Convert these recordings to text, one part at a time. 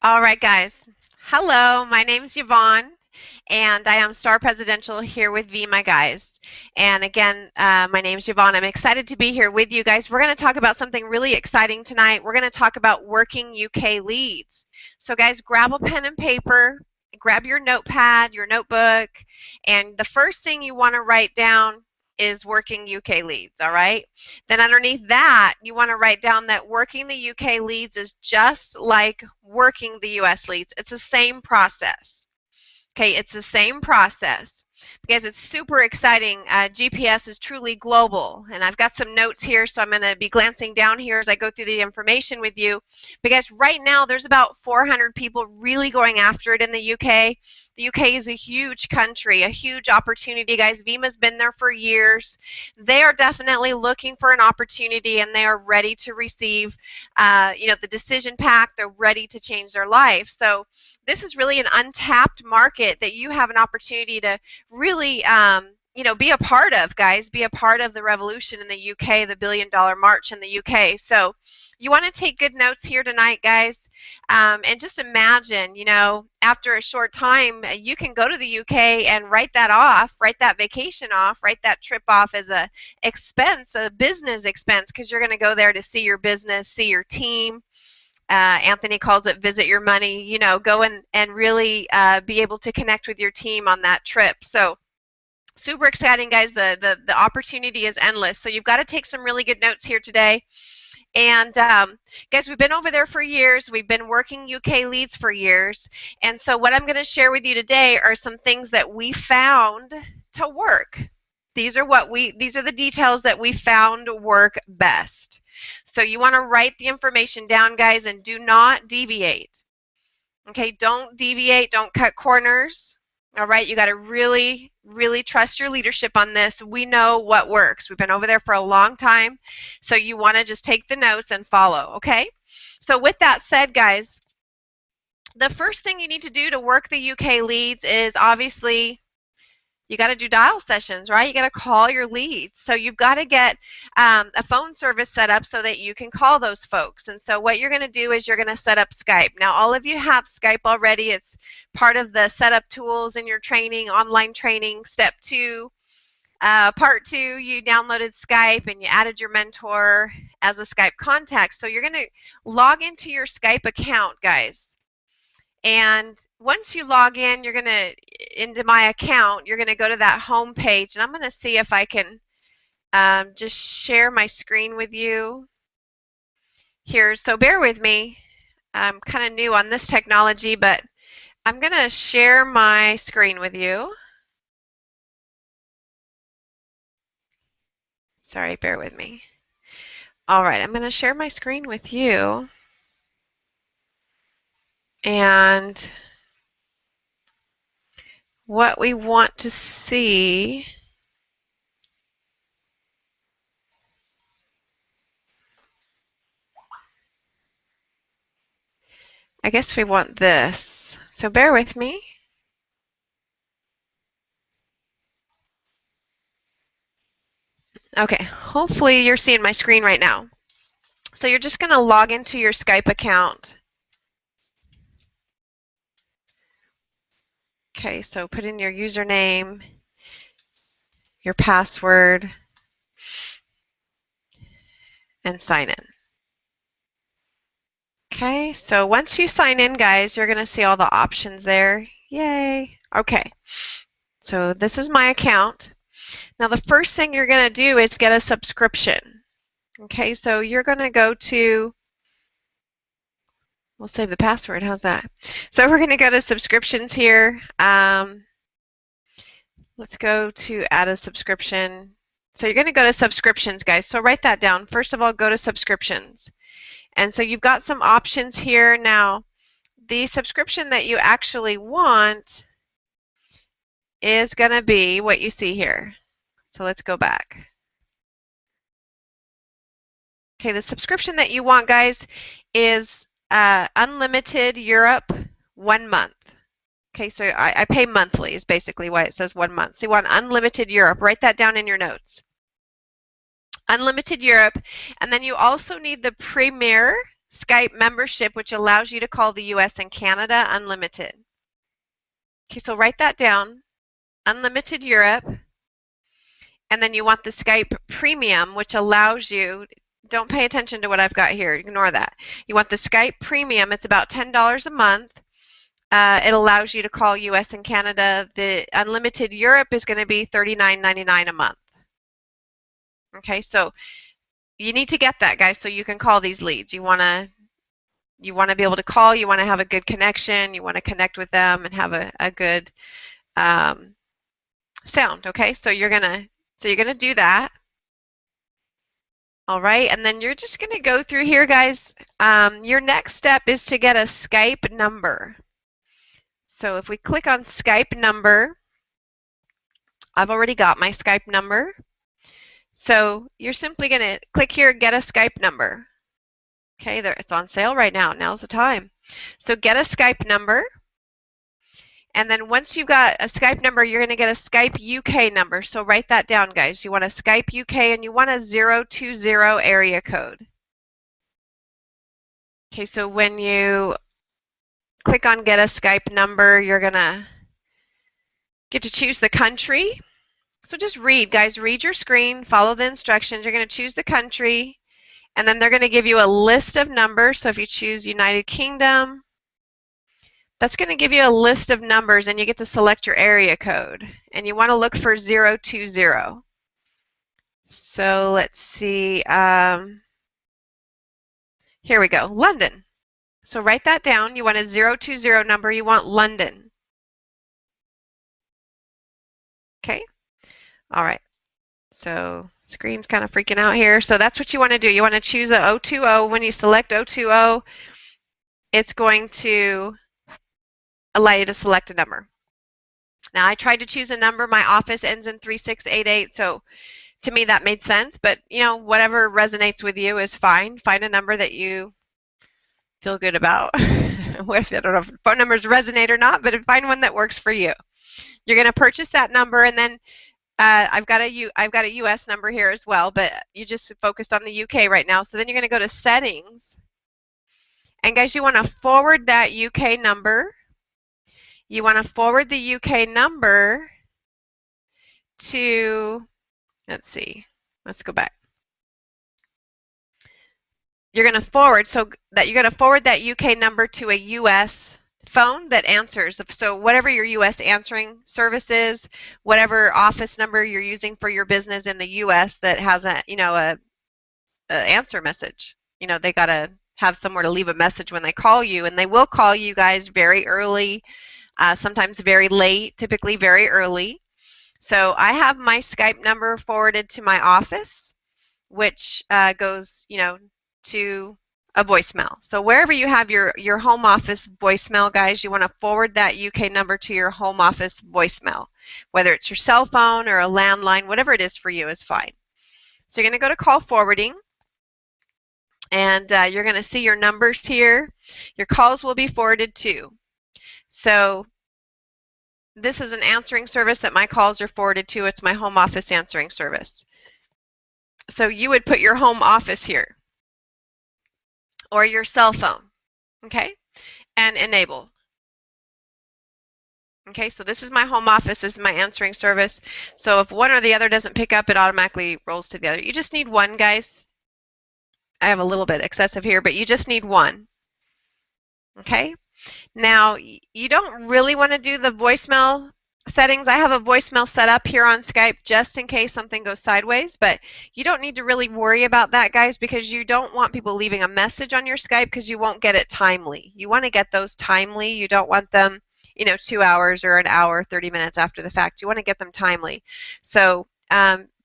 All right, guys. Hello, my name's Yvonne, and I am Star Presidential here with My Guys. And again, my name's Yvonne. I'm excited to be here with you guys. We're going to talk about something really exciting tonight. We're going to talk about working UK leads. So, guys, grab a pen and paper, grab your notepad, your notebook, and the first thing you want to write down is working UK leads, all right? Then underneath that, you want to write down that working the UK leads is just like working the US leads. It's the same process. Okay, it's the same process because it's super exciting. GPS is truly global, and I've got some notes here, so I'm going to be glancing down here as I go through the information with you, because right now there's about 400 people really going after it in the UK. The UK is a huge country, a huge opportunity, guys. Vima's been there for years. They are definitely looking for an opportunity, and they are ready to receive, the decision pack. They're ready to change their life. So this is really an untapped market that you have an opportunity to really, be a part of, guys. Be a part of the revolution in the UK, the billion-dollar march in the UK. So you want to take good notes here tonight, guys, and just imagine, after a short time, you can go to the UK and write that off, write that vacation off, write that trip off as a expense, a business expense, because you're going to go there to see your business, see your team. Anthony calls it visit your money, go and really be able to connect with your team on that trip. So super exciting, guys. The opportunity is endless. So you've got to take some really good notes here today. And guys, we've been over there for years. We've been working UK leads for years. And so what I'm going to share with you today are some things that we found to work. These are the details that we found work best. So you want to write the information down, guys, and do not deviate. Okay, don't deviate, don't cut corners. All right, you got to really, really trust your leadership on this. We know what works. We've been over there for a long time, so you want to just take the notes and follow, okay? So with that said, guys, the first thing you need to do to work the UK leads is obviously you got to do dial sessions, right? You got to call your leads. So you've got to get a phone service set up so that you can call those folks. And so what you're going to do is you're going to set up Skype. Now, all of you have Skype already. It's part of the setup tools in your training, online training, step 2. Part 2, you downloaded Skype and you added your mentor as a Skype contact. So you're going to log into your Skype account, guys. And once you log in, you're going to, into my account, you're going to go to that home page. And I'm going to see if I can just share my screen with you here. So bear with me. I'm kind of new on this technology, but I'm going to share my screen with you. Sorry, bear with me. All right, I'm going to share my screen with you. And what we want to see, I guess we want this. So bear with me. Okay, hopefully you're seeing my screen right now. So you're just going to log into your Skype account. Okay, so put in your username, your password, and sign in. Okay, so once you sign in, guys, you're going to see all the options there. Yay! Okay, so this is my account. Now the first thing you're going to do is get a subscription. Okay, so you're going to go to, we'll save the password, how's that? So we're going to go to subscriptions here. Let's go to add a subscription. So you're going to go to subscriptions, guys. So write that down. First of all, go to subscriptions. And so you've got some options here. Now, the subscription that you actually want is going to be what you see here. So let's go back. Okay, the subscription that you want, guys, is Unlimited Europe 1 month. Okay, so I pay monthly is basically why it says 1 month. So you want Unlimited Europe. Write that down in your notes. Unlimited Europe. And then you also need the Premier Skype membership, which allows you to call the US and Canada unlimited. Okay, so write that down. Unlimited Europe. And then you want the Skype Premium, which allows you, don't pay attention to what I've got here, ignore that. You want the Skype Premium, it's about $10 a month. It allows you to call US and Canada. The Unlimited Europe is going to be $39.99 a month. Okay, so you need to get that, guys, so you can call these leads. You want to be able to call, you want to have a good connection, you want to connect with them and have a good sound, okay? So you're gonna do that. All right, and then you're just gonna go through here, guys. Your next step is to get a Skype number. So if we click on Skype number, I've already got my Skype number. So you're simply gonna click here, get a Skype number. Okay, there, it's on sale right now. Now's the time. So get a Skype number. And then once you've got a Skype number, you're going to get a Skype UK number. So write that down, guys. You want a Skype UK and you want a 020 area code. Okay, so when you click on get a Skype number, you're going to get to choose the country. So just read, guys. Read your screen. Follow the instructions. You're going to choose the country. And then they're going to give you a list of numbers. So if you choose United Kingdom, that's going to give you a list of numbers, and you get to select your area code. And you want to look for 020. So let's see. Here we go. London. So write that down. You want a 020 number. You want London. Okay. All right. So screen's kind of freaking out here. So that's what you want to do. You want to choose the 020. When you select 020, it's going to allow you to select a number. Now I tried to choose a number. My office ends in 3688, so to me that made sense, but you know, whatever resonates with you is fine. Find a number that you feel good about. What if, I don't know if phone numbers resonate or not, but find one that works for you. You're going to purchase that number, and then I've got a US number here as well, but you just focused on the UK right now. So then you're going to go to settings, and guys, you want to forward that UK number. You want to forward the UK number to, let's see, let's go back. You're going to forward, so that you're going to forward that UK number to a US phone that answers. So whatever your US answering service is, whatever office number you're using for your business in the US that has a, you know, a answer message. You know, they got to have somewhere to leave a message when they call you, and they will call you guys very early. Sometimes very late, typically very early. So I have my Skype number forwarded to my office, which goes, you know, to a voicemail. So wherever you have your home office voicemail, guys, you want to forward that UK number to your home office voicemail. Whether it's your cell phone or a landline, whatever it is for you is fine. So you're going to go to call forwarding, and you're going to see your numbers here. Your calls will be forwarded to. So this is an answering service that my calls are forwarded to. It's my home office answering service. So you would put your home office here or your cell phone, okay, and enable. Okay, so this is my home office. This is my answering service. So if one or the other doesn't pick up, it automatically rolls to the other. You just need one, guys. I have a little bit excessive here, but you just need one. Okay. Now, you don't really want to do the voicemail settings. I have a voicemail set up here on Skype just in case something goes sideways, but you don't need to really worry about that, guys, because you don't want people leaving a message on your Skype because you won't get it timely. You want to get those timely. You don't want them, you know, 2 hours or an hour, 30 minutes after the fact. You want to get them timely. So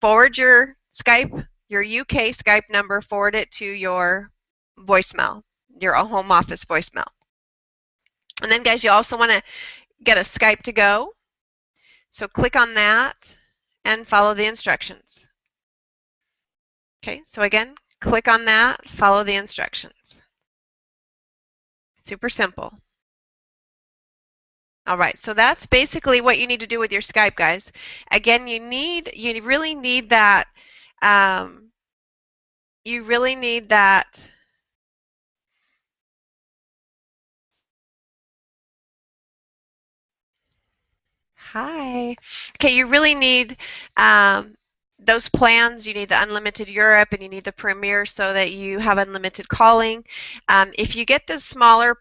forward your Skype, your UK Skype number, forward it to your voicemail, your home office voicemail. And then, guys, you also want to get a Skype to go. So click on that and follow the instructions. Okay, so again, click on that, follow the instructions. Super simple. All right, so that's basically what you need to do with your Skype, guys. Again, you really need that Hi. Okay, you really need those plans. You need the unlimited Europe and you need the Premier so that you have unlimited calling. If you get the smaller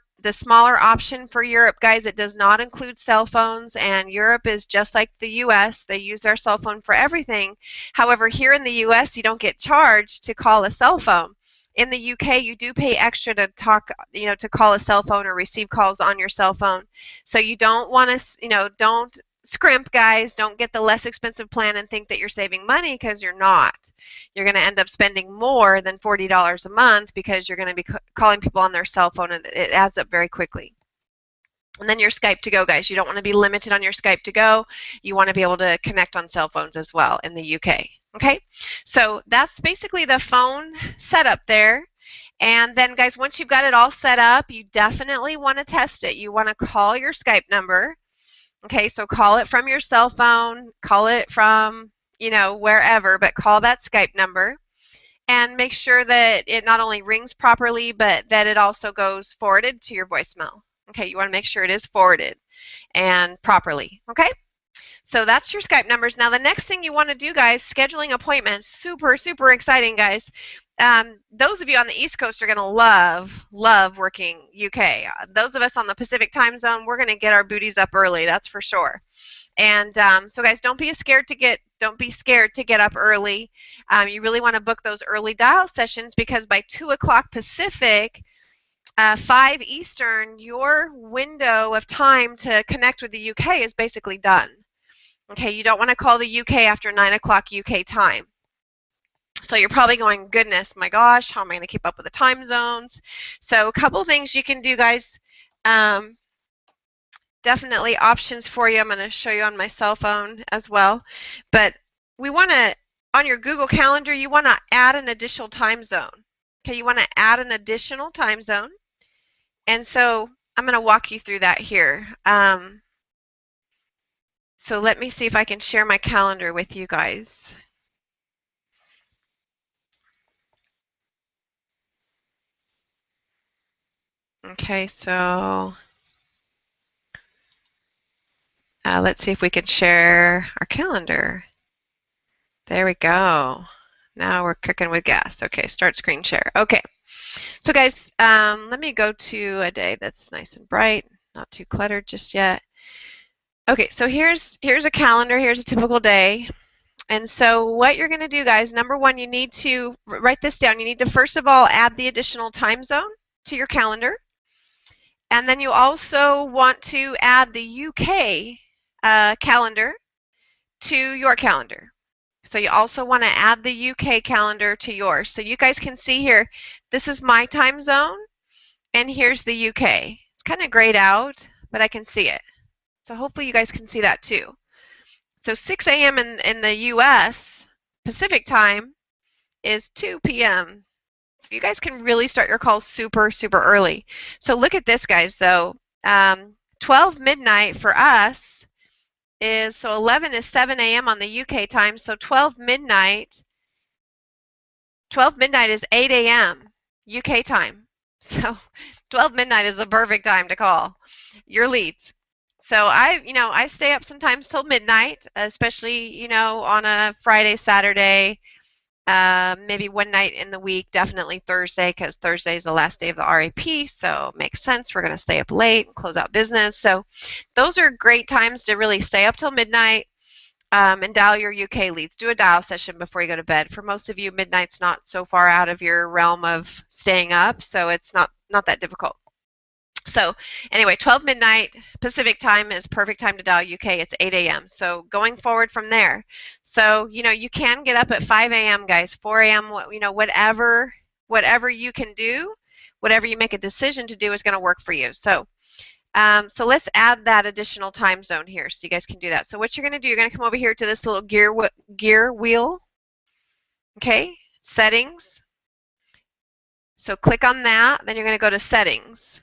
option for Europe, guys, it does not include cell phones, and Europe is just like the US. They use their cell phone for everything. However, here in the US, you don't get charged to call a cell phone. In the UK, you do pay extra to talk, to call a cell phone or receive calls on your cell phone. So you don't want to, don't scrimp, guys. Don't get the less expensive plan and think that you're saving money, because you're not. You're going to end up spending more than $40 a month because you're going to be calling people on their cell phone, and it adds up very quickly. And then your Skype to go, guys. You don't want to be limited on your Skype to go. You want to be able to connect on cell phones as well in the UK. Okay, so that's basically the phone setup there. And then, guys, once you've got it all set up, you definitely want to test it. You want to call your Skype number. Okay, so call it from your cell phone, call it from, wherever, but call that Skype number and make sure that it not only rings properly, but that it also goes forwarded to your voicemail. Okay, you want to make sure it is forwarded and properly. Okay, so that's your Skype numbers. Now, the next thing you want to do, guys, scheduling appointments. Super, super exciting, guys. Those of you on the East Coast are going to love working UK. Those of us on the Pacific time zone, we're going to get our booties up early. That's for sure. And so, guys, don't be scared to get up early. You really want to book those early dial sessions, because by 2 o'clock Pacific, 5 Eastern, your window of time to connect with the UK is basically done. Okay, you don't want to call the UK after 9 o'clock UK time. So you're probably going, goodness, my gosh, how am I going to keep up with the time zones? So a couple things you can do, guys. Definitely options for you. I'm going to show you on my cell phone as well. But we want to, on your Google Calendar, you want to add an additional time zone. Okay, you want to add an additional time zone. And so I'm going to walk you through that here. So let me see if I can share my calendar with you guys. Okay, so let's see if we can share our calendar. There we go. Now we're cooking with gas. Okay, start screen share. Okay, so guys, let me go to a day that's nice and bright, not too cluttered just yet. Okay, so here's a calendar. Here's a typical day. And so what you're going to do, guys, number one, you need to write this down. You need to, first of all, add the additional time zone to your calendar. And then you also want to add the UK calendar to your calendar. So you also want to add the UK calendar to yours. So you guys can see here, this is my time zone, and here's the UK. It's kind of grayed out, but I can see it. So hopefully you guys can see that too. So 6 a.m. in the US Pacific time is 2 p.m. So you guys can really start your calls super, super early. So look at this, guys, though. 12 midnight for us is, so 11 is 7 a.m. on the UK time, so 12 midnight is 8 a.m. UK time. So 12 midnight is the perfect time to call your leads. So I stay up sometimes till midnight, especially, on a Friday, Saturday, maybe one night in the week, definitely Thursday, because Thursday is the last day of the RAP, so it makes sense. We're going to stay up late and close out business. So those are great times to really stay up till midnight and dial your UK leads. Do a dial session before you go to bed. For most of you, midnight's not so far out of your realm of staying up, so it's not that difficult. So anyway, 12 midnight Pacific time is perfect time to dial UK. It's 8 a.m. So going forward from there. So, you can get up at 5 a.m., guys, 4 a.m., whatever you can do, whatever you make a decision to do is going to work for you. So, so let's add that additional time zone here so you guys can do that. So what you're going to do, you're going to come over here to this little gear wheel. Okay, settings. So click on that. Then you're going to go to settings.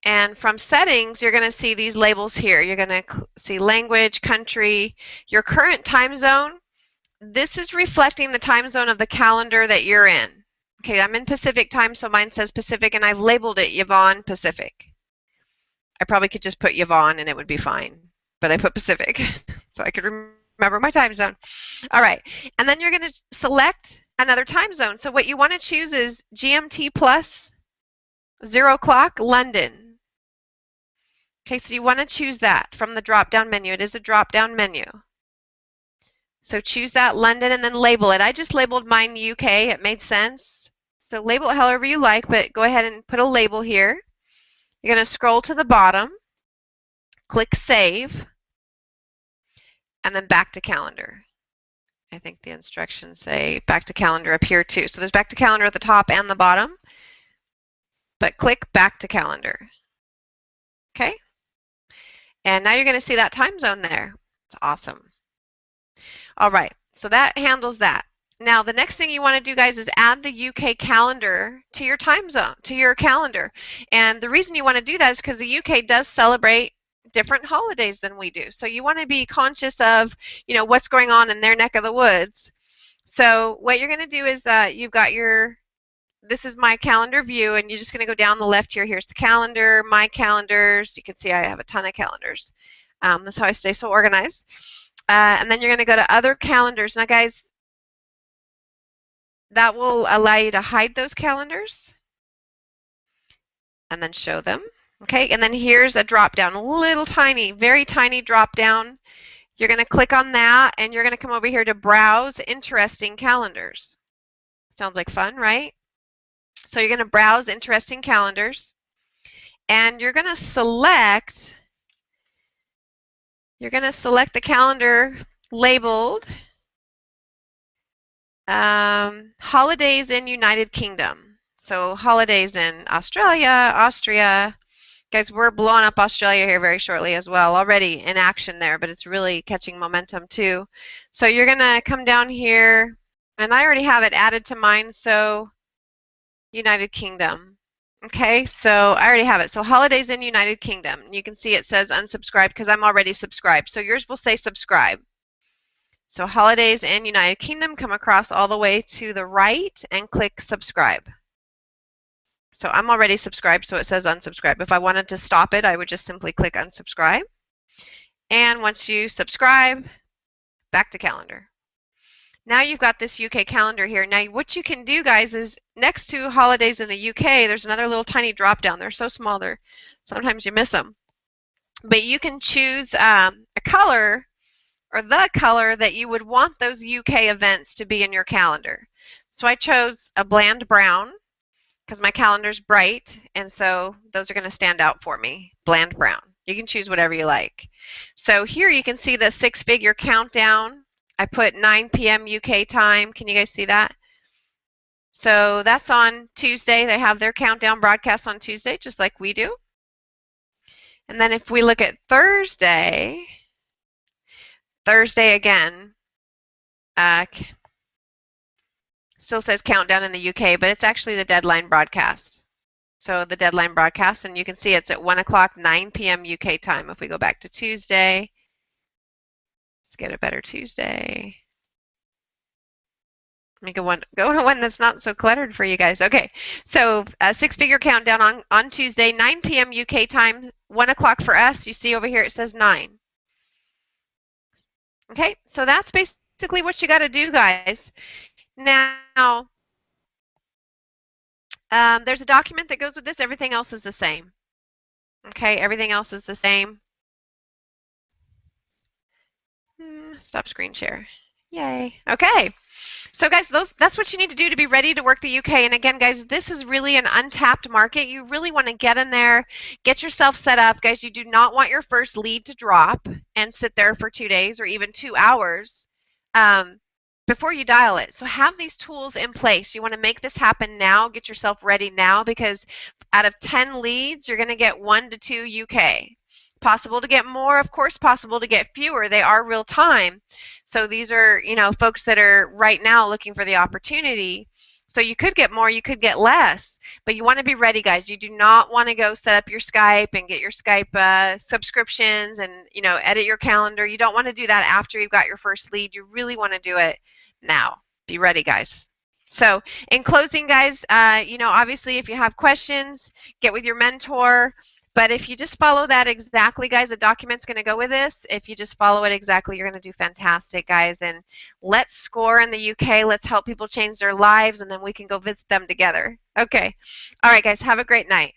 And from settings, you're going to see these labels here. You're going to see language, country, your current time zone. This is reflecting the time zone of the calendar that you're in. Okay, I'm in Pacific time, so mine says Pacific, and I've labeled it Yvonne Pacific. I probably could just put Yvonne and it would be fine, but I put Pacific so I could remember my time zone. All right, and then you're going to select another time zone. So what you want to choose is GMT plus 0 o'clock London. Okay, so you want to choose that from the drop-down menu. It is a drop-down menu. So choose that London and then label it. I just labeled mine UK. It made sense. So label it however you like, but go ahead and put a label here. You're going to scroll to the bottom, click Save, and then back to calendar. I think the instructions say back to calendar up here too. So there's back to calendar at the top and the bottom, but click back to calendar. Okay? And now you're going to see that time zone there. It's awesome. All right, so that handles that. Now, the next thing you want to do, guys, is add the UK calendar to your time zone, to your calendar. And the reason you want to do that is because the UK does celebrate different holidays than we do. So you want to be conscious of, you know, what's going on in their neck of the woods. So what you're going to do is you've got your, this is my calendar view, and you're just going to go down the left here. Here's the calendar, my calendars. You can see I have a ton of calendars. That's how I stay so organized. And then you're going to go to other calendars. Now, guys, that will allow you to hide those calendars and then show them. Okay, and then here's a drop down, a little tiny, very tiny drop down. You're going to click on that and you're going to come over here to browse interesting calendars. Sounds like fun, right? So you're going to browse interesting calendars and you're going to select the calendar labeled holidays in United Kingdom. So holidays in Australia, Austria. Guys, we're blowing up Australia here very shortly as well. Already in action there, but it's really catching momentum too. So you're going to come down here, and I already have it added to mine, so United Kingdom. Okay, so I already have it. So holidays in United Kingdom. You can see it says unsubscribe because I'm already subscribed. So yours will say subscribe. So holidays in United Kingdom, come across all the way to the right and click subscribe. So I'm already subscribed, so it says unsubscribe. If I wanted to stop it, I would just simply click unsubscribe. And once you subscribe, back to calendar. Now you've got this UK calendar here. Now what you can do, guys, is next to holidays in the UK, there's another little tiny drop down. They're so small, sometimes you miss them. But you can choose a color or the color that you would want those UK events to be in your calendar. So I chose a bland brown because my calendar's bright, and so those are going to stand out for me, bland brown. You can choose whatever you like. So here you can see the 6-figure countdown. I put 9 p.m. UK time. Can you guys see that? So that's on Tuesday. They have their countdown broadcast on Tuesday, just like we do. And then if we look at Thursday again, still says countdown in the UK, but it's actually the deadline broadcast. So the deadline broadcast, and you can see it's at 1 o'clock, 9 p.m. UK time. If we go back to Tuesday, let's get a better Tuesday. Let me go to one that's not so cluttered for you guys. Okay, so a 6-figure countdown on Tuesday, 9 p.m. UK time, 1 o'clock for us. You see over here it says 9. Okay, so that's basically what you got to do, guys. Now, there's a document that goes with this. Everything else is the same. Okay, everything else is the same. Stop screen share. Yay. Okay. So guys, that's what you need to do to be ready to work the UK. And again, guys, this is really an untapped market. You really want to get in there, get yourself set up. Guys, you do not want your first lead to drop and sit there for 2 days or even 2 hours before you dial it. So have these tools in place. You want to make this happen now. Get yourself ready now, because out of 10 leads, you're going to get 1 to 2 UK. Possible to get more, of course, possible to get fewer. They are real time. So these are, you know, folks that are right now looking for the opportunity. So you could get more, you could get less, but you want to be ready, guys. You do not want to go set up your Skype and get your Skype subscriptions and, you know, edit your calendar. You don't want to do that after you've got your first lead. You really want to do it now. Be ready, guys. So in closing, guys, you know, obviously if you have questions, get with your mentor. But if you just follow that exactly, guys, a document's going to go with this. If you just follow it exactly, you're going to do fantastic, guys. And let's score in the UK. Let's help people change their lives, and then we can go visit them together. Okay. All right, guys, have a great night.